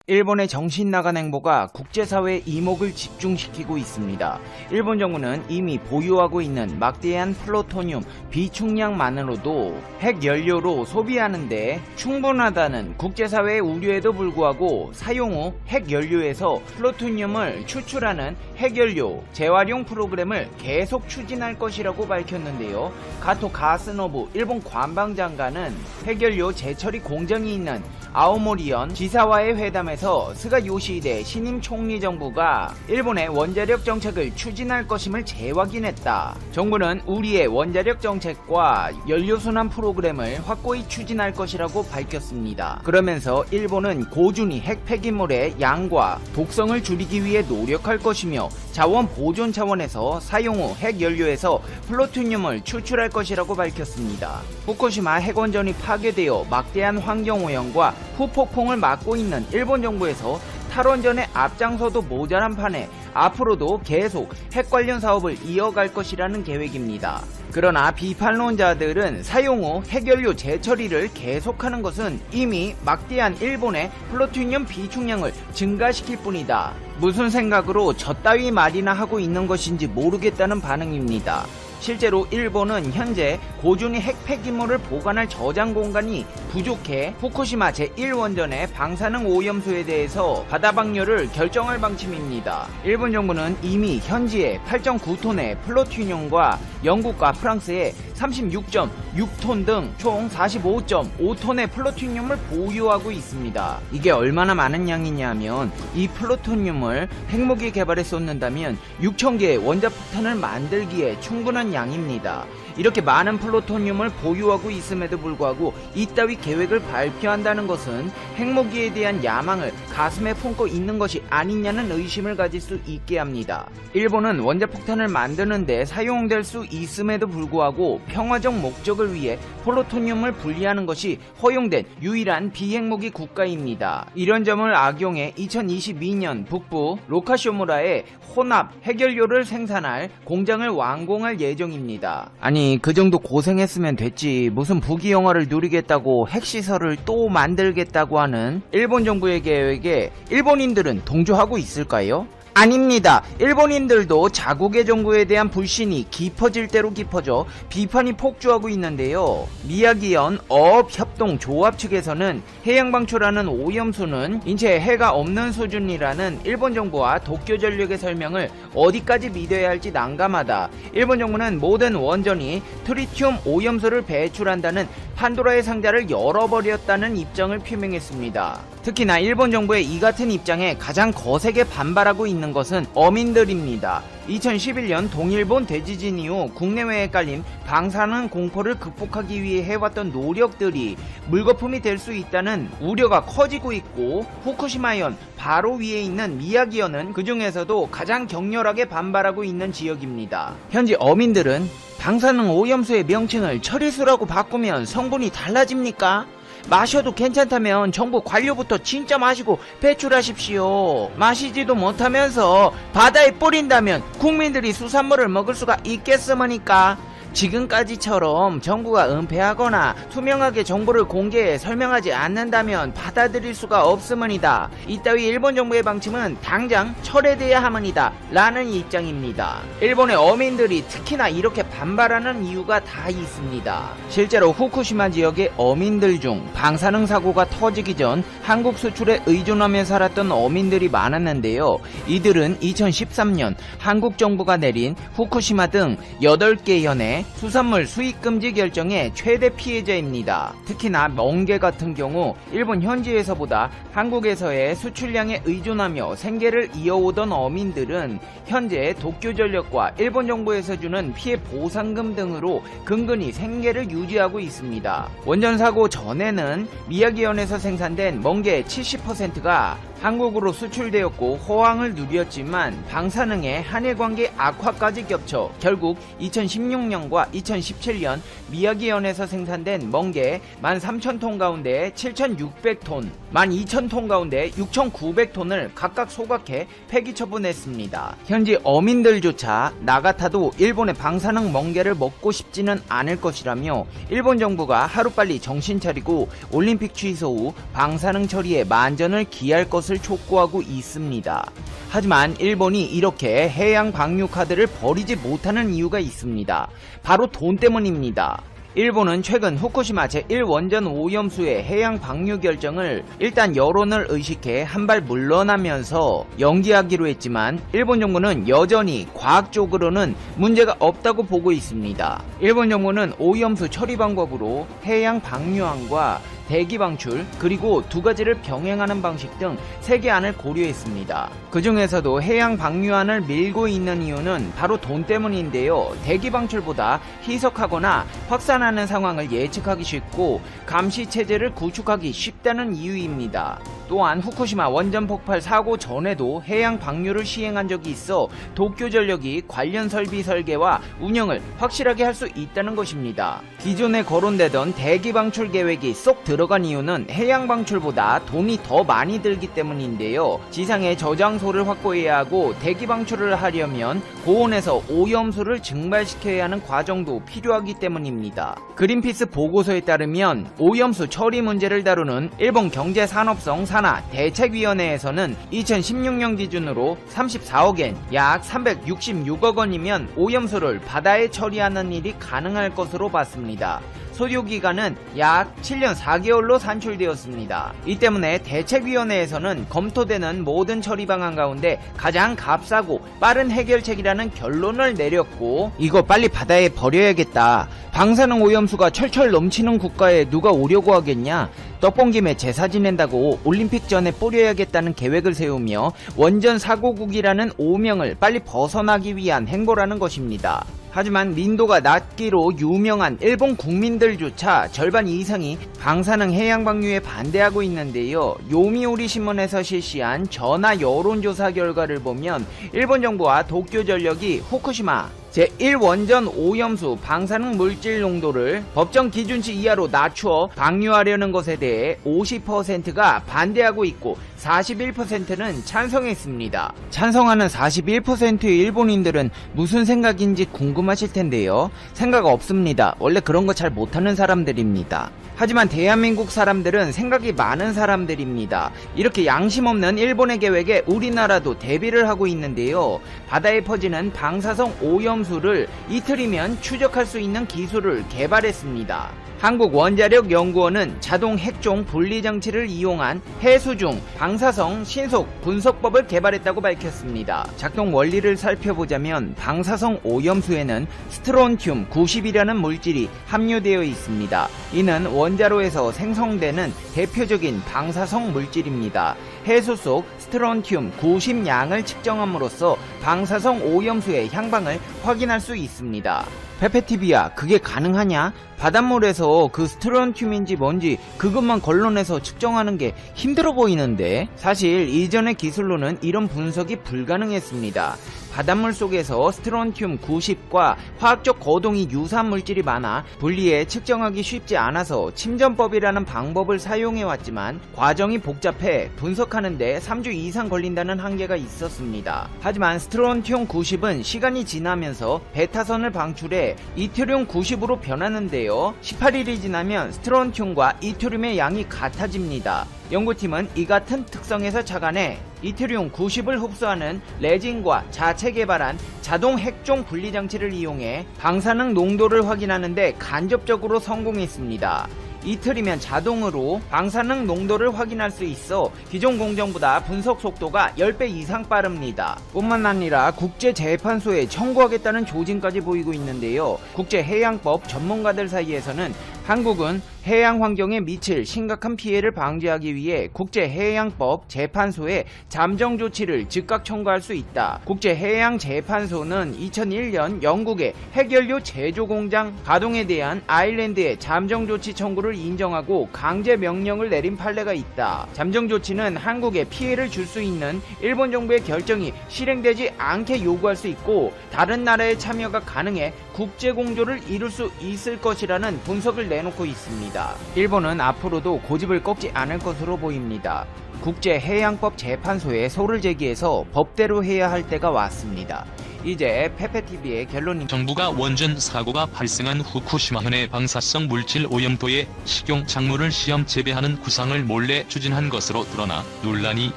일본의 정신 나간 행보가 국제사회의 이목을 집중시키고 있습니다. 일본 정부는 이미 보유하고 있는 막대한 플루토늄 비축량만으로도 핵연료로 소비하는데 충분하다는 국제사회의 우려에도 불구하고 사용 후 핵연료에서 플루토늄을 추출하는 핵연료 재활용 프로그램을 계속 추진할 것이라고 밝혔는데요. 가토 가스노부 일본 관방장관은 핵연료 재처리 공장이 있는 아오모리현 지사와의 회담에서 스가 요시히데 신임 총리 정부가 일본의 원자력 정책을 추진할 것임을 재확인했다. 정부는 우리의 원자력 정책과 연료순환 프로그램을 확고히 추진할 것이라고 밝혔습니다. 그러면서 일본은 고준위 핵 폐기물의 양과 독성을 줄이기 위해 노력할 것이며 자원 보존 차원에서 사용 후 핵연료에서 플루토늄을 추출할 것이라고 밝혔습니다. 후쿠시마 핵원전이 파괴되어 막대한 환경오염과 후폭풍을 맞고 있는 일본 정부에서 탈원전의 앞장서도 모자란 판에 앞으로도 계속 핵 관련 사업을 이어갈 것이라는 계획입니다. 그러나 비판론자들은 사용 후 핵연료 재처리를 계속하는 것은 이미 막대한 일본의 플루토늄 비축량을 증가시킬 뿐이다. 무슨 생각으로 저따위 말이나 하고 있는 것인지 모르겠다는 반응입니다. 실제로 일본은 현재 고준위 핵 폐기물을 보관할 저장 공간이 부족해 후쿠시마 제1원전의 방사능 오염수에 대해서 바다 방류를 결정할 방침입니다. 일본 정부는 이미 현지에 8.9톤의 플루토늄과 영국과 프랑스에 36.6톤 등 총 45.5톤의 플루토늄을 보유하고 있습니다. 이게 얼마나 많은 양이냐면 이 플루토늄을 핵무기 개발에 쏟는다면 6,000개의 원자폭탄을 만들기에 충분한 양입니다. 이렇게 많은 플루토늄을 보유하고 있음에도 불구하고 이따위 계획을 발표한다는 것은 핵무기에 대한 야망을 가슴에 품고 있는 것이 아니냐는 의심을 가질 수 있게 합니다. 일본은 원자폭탄을 만드는데 사용될 수 있음에도 불구하고 평화적 목적을 위해 플루토늄을 분리하는 것이 허용된 유일한 비핵무기 국가입니다. 이런 점을 악용해 2022년 북부 로카쇼무라에 혼합 핵연료를 생산할 공장을 완공할 예정입니다. 아니 그 정도 고생했으면 됐지 무슨 부귀영화를 누리겠다고 핵시설을 또 만들겠다고 하는 일본 정부의 계획에 일본인들은 동조하고 있을까요? 아닙니다. 일본인들도 자국의 정부에 대한 불신이 깊어질 대로 깊어져 비판이 폭주하고 있는데요. 미야기현 어업협동조합 측에서는 해양방출하는 오염수는 인체에 해가 없는 수준이라는 일본 정부와 도쿄전력의 설명을 어디까지 믿어야 할지 난감하다. 일본 정부는 모든 원전이 트리튬 오염수를 배출한다는 판도라의 상자를 열어버렸다는 입장을 표명했습니다. 특히나 일본 정부의 이 같은 입장에 가장 거세게 반발하고 있는 것은 어민들입니다. 2011년 동일본 대지진 이후 국내외에 깔린 방사능 공포를 극복하기 위해 해왔던 노력들이 물거품이 될 수 있다는 우려가 커지고 있고 후쿠시마현 바로 위에 있는 미야기현은 그 중에서도 가장 격렬하게 반발하고 있는 지역입니다. 현지 어민들은 방사능 오염수의 명칭을 처리수라고 바꾸면 성분이 달라집니까? 마셔도 괜찮다면 정부 관료부터 진짜 마시고 배출하십시오. 마시지도 못하면서 바다에 뿌린다면 국민들이 수산물을 먹을 수가 있겠습니까? 지금까지처럼 정부가 은폐하거나 투명하게 정보를 공개해 설명하지 않는다면 받아들일 수가 없음이다. 이따위 일본 정부의 방침은 당장 철회돼야 함이다 라는 입장입니다. 일본의 어민들이 특히나 이렇게 반발하는 이유가 다 있습니다. 실제로 후쿠시마 지역의 어민들 중 방사능 사고가 터지기 전 한국 수출에 의존하며 살았던 어민들이 많았는데요. 이들은 2013년 한국 정부가 내린 후쿠시마 등 8개 현의 수산물 수입 금지 결정의 최대 피해자입니다. 특히나 멍게 같은 경우 일본 현지에서보다 한국에서의 수출량에 의존하며 생계를 이어오던 어민들은 현재 도쿄전력과 일본 정부에서 주는 피해 보상금 등으로 근근히 생계를 유지하고 있습니다. 원전 사고 전에는 미야기현에서 생산된 멍게의 70%가 한국으로 수출되었고 호황을 누렸지만 방사능의 한일관계 악화까지 겹쳐 결국 2016년과 2017년 미야기현에서 생산된 멍게 13,000톤 가운데 7,600톤, 12,000톤 가운데 6,900톤을 각각 소각해 폐기 처분했습니다. 현지 어민들조차 나 같아도 일본의 방사능 멍게를 먹고 싶지는 않을 것이라며 일본 정부가 하루빨리 정신 차리고 올림픽 취소 후 방사능 처리에 만전을 기할 것을 것을 촉구하고 있습니다. 하지만 일본이 이렇게 해양 방류 카드를 버리지 못하는 이유가 있습니다. 바로 돈 때문입니다. 일본은 최근 후쿠시마 제1원전 오염수의 해양 방류 결정을 일단 여론을 의식해 한 발 물러나면서 연기하기로 했지만 일본 정부는 여전히 과학적으로는 문제가 없다고 보고 있습니다. 일본 정부는 오염수 처리 방법으로 해양 방류안과 대기 방출, 그리고 두 가지를 병행하는 방식 등 3개 안을 고려했습니다. 그 중에서도 해양 방류안을 밀고 있는 이유는 바로 돈 때문인데요. 대기 방출보다 희석하거나 확산하는 상황을 예측하기 쉽고 감시 체제를 구축하기 쉽다는 이유입니다. 또한 후쿠시마 원전 폭발 사고 전에도 해양 방류를 시행한 적이 있어 도쿄전력이 관련 설비 설계와 운영을 확실하게 할 수 있다는 것입니다. 기존에 거론되던 대기 방출 계획이 쏙 들어간 이유는 해양 방출보다 돈이 더 많이 들기 때문인데요. 지상에 저장소를 확보해야 하고 대기 방출을 하려면 고온에서 오염수를 증발시켜야 하는 과정도 필요하기 때문입니다. 그린피스 보고서에 따르면 오염수 처리 문제를 다루는 일본 경제산업성 산하 대책위원회에서는 2016년 기준으로 34억엔 약 366억 원이면 오염수를 바다에 처리하는 일이 가능할 것으로 봤습니다. 소요기간은 약 7년 4개월로 산출되었습니다. 이 때문에 대책위원회에서는 검토되는 모든 처리 방안 가운데 가장 값싸고 빠른 해결책이라는 결론을 내렸고, 이거 빨리 바다에 버려야겠다. 방사능 오염수가 철철 넘치는 국가에 누가 오려고 하겠냐? 떡본 김에 제사 지낸다고 올림픽 전에 뿌려야겠다는 계획을 세우며 원전 사고국이라는 오명을 빨리 벗어나기 위한 행보라는 것입니다. 하지만 민도가 낮기로 유명한 일본 국민들조차 절반 이상이 방사능 해양 방류에 반대하고 있는데요. 요미우리 신문에서 실시한 전화 여론조사 결과를 보면 일본 정부와 도쿄전력이 후쿠시마 제1원전 오염수 방사능 물질 농도를 법정 기준치 이하로 낮추어 방류하려는 것에 대해 50%가 반대하고 있고 41%는 찬성했습니다. 찬성하는 41%의 일본인들은 무슨 생각인지 궁금하실 텐데요. 생각 없습니다. 원래 그런 거 잘 못하는 사람들입니다. 하지만 대한민국 사람들은 생각이 많은 사람들입니다. 이렇게 양심 없는 일본의 계획에 우리나라도 대비를 하고 있는데요. 바다에 퍼지는 방사성 오염수를 이틀이면 추적할 수 있는 기술을 개발했습니다. 한국원자력연구원은 자동 핵종 분리장치를 이용한 해수 중 방사성 신속 분석법을 개발했다고 밝혔습니다. 작동 원리를 살펴보자면 방사성 오염수에는 스트론튬 90이라는 물질이 함유되어 있습니다. 이는 원자로에서 생성되는 대표적인 방사성 물질입니다. 해수 속 스트론튬 90양을 측정함으로써 방사성 오염수의 향방을 확인할 수 있습니다. 페페티비야, 그게 가능하냐? 바닷물에서 그 스트론튬인지 뭔지 그것만 걸러내서 측정하는 게 힘들어 보이는데, 사실 이전의 기술로는 이런 분석이 불가능했습니다. 바닷물 속에서 스트론튬 90과 화학적 거동이 유사한 물질이 많아 분리해 측정하기 쉽지 않아서 침전법이라는 방법을 사용해왔지만 과정이 복잡해 분석하는데 3주 이상 걸린다는 한계가 있었습니다. 하지만 스트론튬 90은 시간이 지나면서 베타선을 방출해 이트륨 90으로 변하는데요. 18일이 지나면 스트론튬과 이트륨의 양이 같아집니다. 연구팀은 이 같은 특성에서 착안해 이트륨 90을 흡수하는 레진과 자체 개발한 자동 핵종 분리장치를 이용해 방사능 농도를 확인하는데 간접적으로 성공했습니다. 이틀이면 자동으로 방사능 농도를 확인할 수 있어 기존 공정보다 분석 속도가 10배 이상 빠릅니다. 뿐만 아니라 국제재판소에 청구하겠다는 조짐까지 보이고 있는데요. 국제해양법 전문가들 사이에서는 한국은 해양 환경에 미칠 심각한 피해를 방지하기 위해 국제해양법 재판소에 잠정 조치를 즉각 청구할 수 있다. 국제해양재판소는 2001년 영국의 핵연료 제조 공장 가동에 대한 아일랜드의 잠정 조치 청구를 인정하고 강제 명령을 내린 판례가 있다. 잠정 조치는 한국에 피해를 줄 수 있는 일본 정부의 결정이 실행되지 않게 요구할 수 있고 다른 나라의 참여가 가능해 국제 공조를 이룰 수 있을 것이라는 분석을 내놓고 있습니다. 일본은 앞으로도 고집을 꺾지 않을 것으로 보입니다. 국제해양법 재판소에 소를 제기해서 법대로 해야 할 때가 왔습니다. 이제 페페TV의 결론입니다. 정부가 원전 사고가 발생한 후쿠시마현의 방사성 물질 오염도의 식용 작물을 시험 재배하는 구상을 몰래 추진한 것으로 드러나 논란이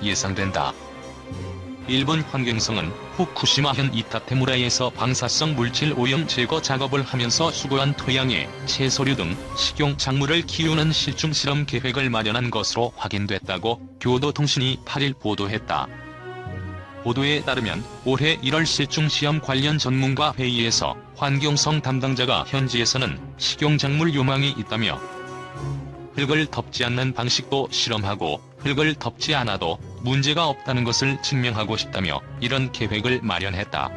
예상된다. 일본 환경성은 후쿠시마현 이타테무라에서 방사성 물질 오염 제거 작업을 하면서 수거한 토양에 채소류 등 식용 작물을 키우는 실증 실험 계획을 마련한 것으로 확인됐다고 교도통신이 8일 보도했다. 보도에 따르면 올해 1월 실증 시험 관련 전문가 회의에서 환경성 담당자가 현지에서는 식용작물 요망이 있다며 흙을 덮지 않는 방식도 실험하고 흙을 덮지 않아도 문제가 없다는 것을 증명하고 싶다며 이런 계획을 마련했다.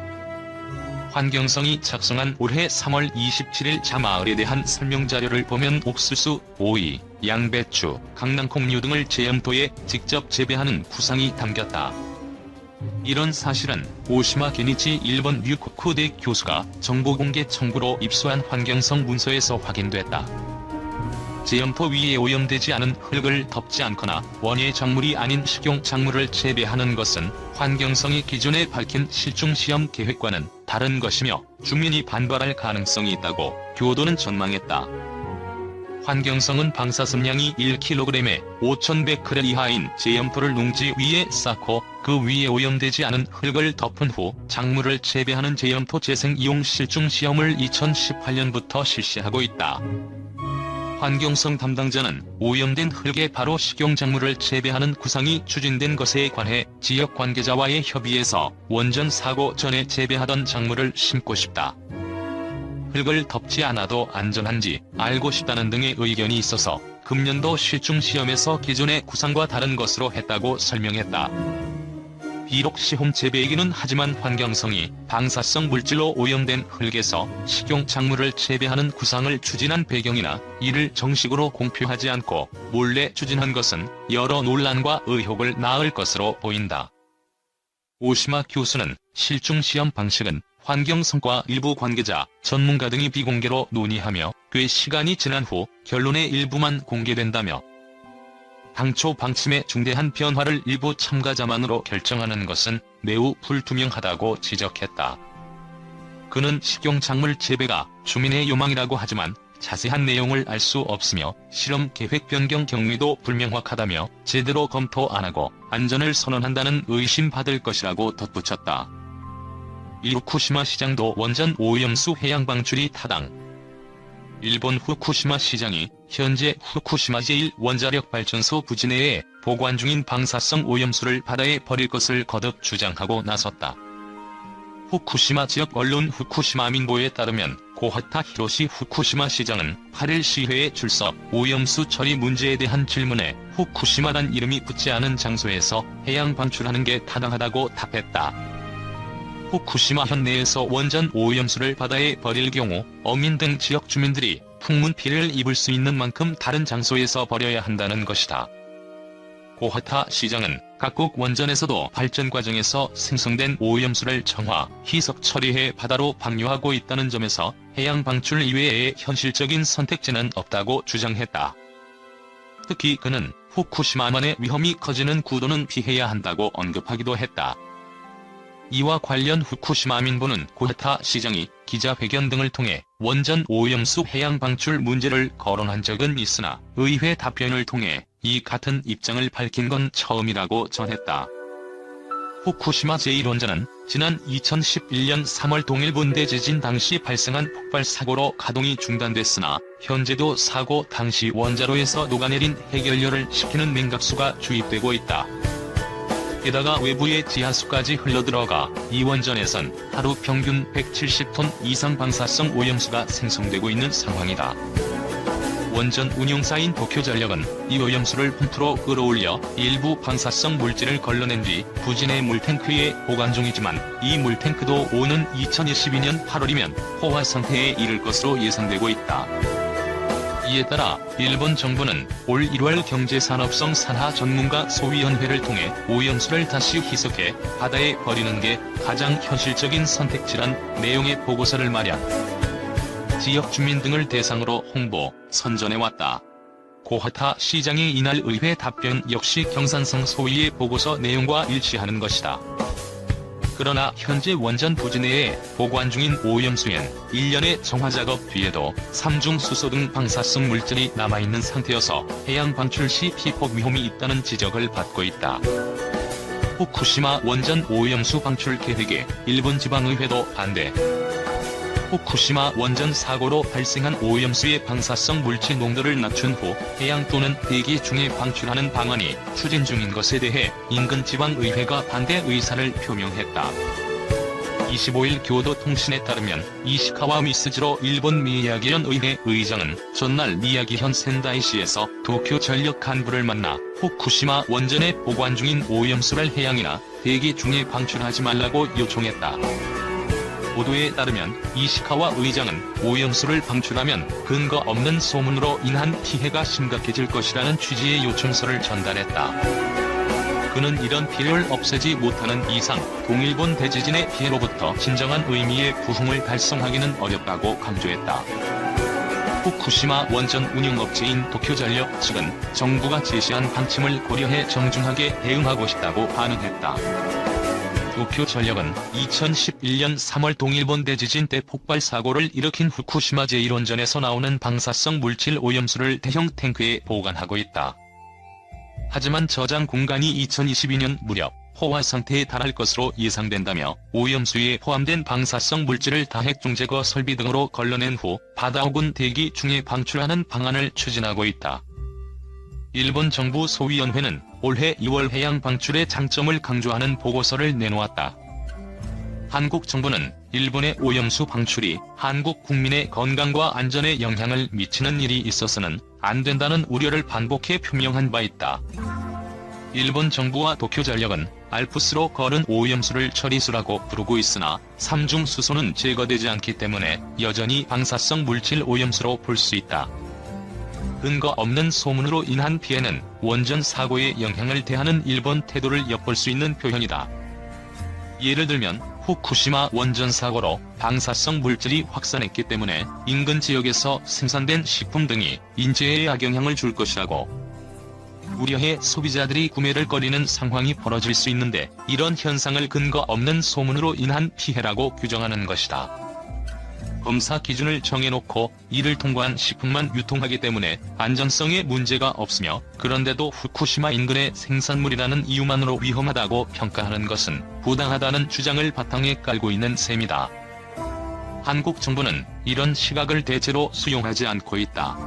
환경성이 작성한 올해 3월 27일 자마을에 대한 설명자료를 보면 옥수수, 오이, 양배추, 강낭콩류 등을 제염도에 직접 재배하는 구상이 담겼다. 이런 사실은 오시마 게니치 일본 류코쿠대 교수가 정보공개 청구로 입수한 환경성 문서에서 확인됐다. 제염토 위에 오염되지 않은 흙을 덮지 않거나 원예 작물이 아닌 식용 작물을 재배하는 것은 환경성이 기존에 밝힌 실증 시험 계획과는 다른 것이며 주민이 반발할 가능성이 있다고 교도는 전망했다. 환경성은 방사성량이 1kg에 5,100g 이하인 제염토를 농지 위에 쌓고 그 위에 오염되지 않은 흙을 덮은 후 작물을 재배하는 제염토 재생 이용 실증 시험을 2018년부터 실시하고 있다. 환경성 담당자는 오염된 흙에 바로 식용작물을 재배하는 구상이 추진된 것에 관해 지역 관계자와의 협의에서 원전 사고 전에 재배하던 작물을 심고 싶다. 흙을 덮지 않아도 안전한지 알고 싶다는 등의 의견이 있어서 금년도 실증 시험에서 기존의 구상과 다른 것으로 했다고 설명했다. 비록 시험 재배이기는 하지만 환경성이 방사성 물질로 오염된 흙에서 식용 작물을 재배하는 구상을 추진한 배경이나 이를 정식으로 공표하지 않고 몰래 추진한 것은 여러 논란과 의혹을 낳을 것으로 보인다. 오시마 교수는 실증 시험 방식은 환경성과 일부 관계자, 전문가 등이 비공개로 논의하며 꽤 시간이 지난 후 결론의 일부만 공개된다며 당초 방침의 중대한 변화를 일부 참가자만으로 결정하는 것은 매우 불투명하다고 지적했다. 그는 식용작물 재배가 주민의 요망이라고 하지만 자세한 내용을 알 수 없으며 실험 계획 변경 경위도 불명확하다며 제대로 검토 안 하고 안전을 선언한다는 의심받을 것이라고 덧붙였다. 후쿠시마 시장도 원전 오염수 해양 방출이 타당. 일본 후쿠시마 시장이 현재 후쿠시마 제1원자력발전소 부지 내에 보관 중인 방사성 오염수를 바다에 버릴 것을 거듭 주장하고 나섰다. 후쿠시마 지역 언론 후쿠시마 민보에 따르면 고하타 히로시 후쿠시마 시장은 8일 시회에 출석 오염수 처리 문제에 대한 질문에 후쿠시마란 이름이 붙지 않은 장소에서 해양 방출하는 게 타당하다고 답했다. 후쿠시마 현 내에서 원전 오염수를 바다에 버릴 경우 어민 등 지역 주민들이 풍문 피해를 입을 수 있는 만큼 다른 장소에서 버려야 한다는 것이다. 고하타 시장은 각국 원전에서도 발전 과정에서 생성된 오염수를 정화, 희석 처리해 바다로 방류하고 있다는 점에서 해양 방출 이외에 현실적인 선택지는 없다고 주장했다. 특히 그는 후쿠시마만의 위험이 커지는 구도는 피해야 한다고 언급하기도 했다. 이와 관련 후쿠시마 민보는 고하타 시장이 기자회견 등을 통해 원전 오염수 해양 방출 문제를 거론한 적은 있으나 의회 답변을 통해 이 같은 입장을 밝힌 건 처음이라고 전했다. 후쿠시마 제1원전은 지난 2011년 3월 동일본 대지진 당시 발생한 폭발 사고로 가동이 중단됐으나 현재도 사고 당시 원자로에서 녹아내린 핵연료를 식히는 냉각수가 주입되고 있다. 게다가 외부의 지하수까지 흘러들어가 이 원전에선 하루 평균 170톤 이상 방사성 오염수가 생성되고 있는 상황이다. 원전 운용사인 도쿄전력은 이 오염수를 펌프로 끌어올려 일부 방사성 물질을 걸러낸 뒤 부지 내 물탱크에 보관 중이지만 이 물탱크도 오는 2022년 8월이면 포화 상태에 이를 것으로 예상되고 있다. 이에 따라 일본 정부는 올 1월 경제산업성 산하 전문가 소위원회를 통해 오염수를 다시 희석해 바다에 버리는 게 가장 현실적인 선택지란 내용의 보고서를 마련, 지역 주민 등을 대상으로 홍보, 선전해왔다. 고하타 시장의 이날 의회 답변 역시 경산성 소위의 보고서 내용과 일치하는 것이다. 그러나 현재 원전 부지 내에 보관 중인 오염수엔 1년의 정화작업 뒤에도 삼중수소 등 방사성 물질이 남아있는 상태여서 해양 방출 시 피폭 위험이 있다는 지적을 받고 있다. 후쿠시마 원전 오염수 방출 계획에 일본 지방의회도 반대. 후쿠시마 원전 사고로 발생한 오염수의 방사성 물질 농도를 낮춘 후 해양 또는 대기 중에 방출하는 방안이 추진 중인 것에 대해 인근 지방의회가 반대 의사를 표명했다. 25일 교도통신에 따르면 이시카와 미스지로 일본 미야기현 의회 의장은 전날 미야기현 센다이시에서 도쿄전력 간부를 만나 후쿠시마 원전에 보관 중인 오염수를 해양이나 대기 중에 방출하지 말라고 요청했다. 보도에 따르면 이시카와 의장은 오염수를 방출하면 근거 없는 소문으로 인한 피해가 심각해질 것이라는 취지의 요청서를 전달했다. 그는 이런 피해를 없애지 못하는 이상 동일본 대지진의 피해로부터 진정한 의미의 부흥을 달성하기는 어렵다고 강조했다. 후쿠시마 원전 운영업체인 도쿄전력 측은 정부가 제시한 방침을 고려해 정중하게 대응하고 싶다고 반응했다. 도쿄전력은 2011년 3월 동일본 대지진 때 폭발 사고를 일으킨 후쿠시마 제1원전에서 나오는 방사성 물질 오염수를 대형 탱크에 보관하고 있다. 하지만 저장 공간이 2022년 무렵 포화 상태에 달할 것으로 예상된다며 오염수에 포함된 방사성 물질을 다핵종 제거 설비 등으로 걸러낸 후 바다 혹은 대기 중에 방출하는 방안을 추진하고 있다. 일본 정부 소위원회는 올해 2월 해양 방출의 장점을 강조하는 보고서를 내놓았다. 한국 정부는 일본의 오염수 방출이 한국 국민의 건강과 안전에 영향을 미치는 일이 있어서는 안 된다는 우려를 반복해 표명한 바 있다. 일본 정부와 도쿄전력은 알프스로 거른 오염수를 처리수라고 부르고 있으나 삼중수소는 제거되지 않기 때문에 여전히 방사성 물질 오염수로 볼 수 있다. 근거 없는 소문으로 인한 피해는 원전 사고의 영향을 대하는 일본 태도를 엿볼 수 있는 표현이다. 예를 들면 후쿠시마 원전 사고로 방사성 물질이 확산했기 때문에 인근 지역에서 생산된 식품 등이 인체에 악영향을 줄 것이라고 우려해 소비자들이 구매를 꺼리는 상황이 벌어질 수 있는데 이런 현상을 근거 없는 소문으로 인한 피해라고 규정하는 것이다. 검사 기준을 정해놓고 이를 통과한 식품만 유통하기 때문에 안전성에 문제가 없으며 그런데도 후쿠시마 인근의 생산물이라는 이유만으로 위험하다고 평가하는 것은 부당하다는 주장을 바탕에 깔고 있는 셈이다. 한국 정부는 이런 시각을 대체로 수용하지 않고 있다.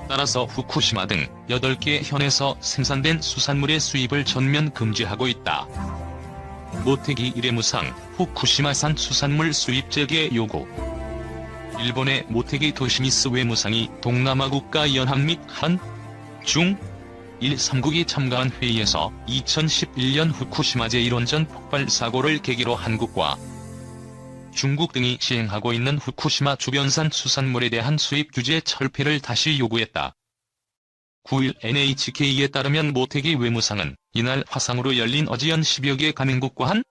따라서 후쿠시마 등 8개 현에서 생산된 수산물의 수입을 전면 금지하고 있다. 모테기 1회 무상, 후쿠시마산 수산물 수입 재개 요구. 일본의 모테기 도시미스 외무상이 동남아 국가 연합 및 한, 중, 1, 3국이 참가한 회의에서 2011년 후쿠시마 제1원전 폭발 사고를 계기로 한국과 중국 등이 시행하고 있는 후쿠시마 주변산 수산물에 대한 수입 규제 철폐를 다시 요구했다. 9일 NHK에 따르면 모테기 외무상은 이날 화상으로 열린 아시안 10여 개 가맹국과 한,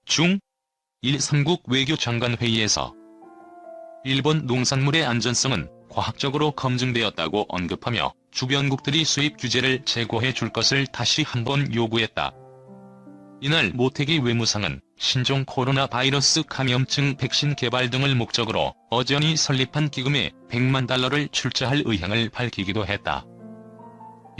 중, 1, 3국 외교장관 회의에서 일본 농산물의 안전성은 과학적으로 검증되었다고 언급하며 주변국들이 수입 규제를 제고해 줄 것을 다시 한번 요구했다. 이날 모테기 외무상은 신종 코로나 바이러스 감염증 백신 개발 등을 목적으로 어전이 설립한 기금에 100만 달러를 출자할 의향을 밝히기도 했다.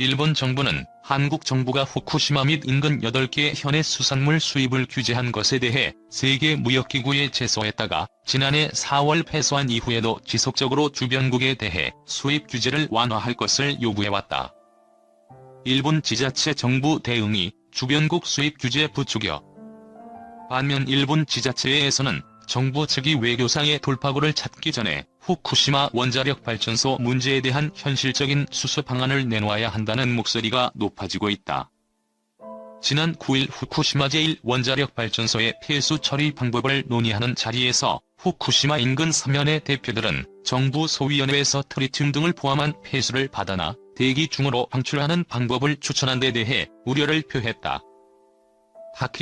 일본 정부는 한국 정부가 후쿠시마 및 인근 8개 현의 수산물 수입을 규제한 것에 대해 세계무역기구에 제소했다가 지난해 4월 패소한 이후에도 지속적으로 주변국에 대해 수입 규제를 완화할 것을 요구해왔다. 일본 지자체 정부 대응이 주변국 수입 규제 부추겨. 반면 일본 지자체에서는 정부 측이 외교상의 돌파구를 찾기 전에 후쿠시마 원자력 발전소 문제에 대한 현실적인 수습 방안을 내놓아야 한다는 목소리가 높아지고 있다. 지난 9일 후쿠시마 제1원자력 발전소의 폐수 처리 방법을 논의하는 자리에서 후쿠시마 인근 3현의 대표들은 정부 소위원회에서 트리튬 등을 포함한 폐수를 받아나 대기 중으로 방출하는 방법을 추천한 데 대해 우려를 표했다.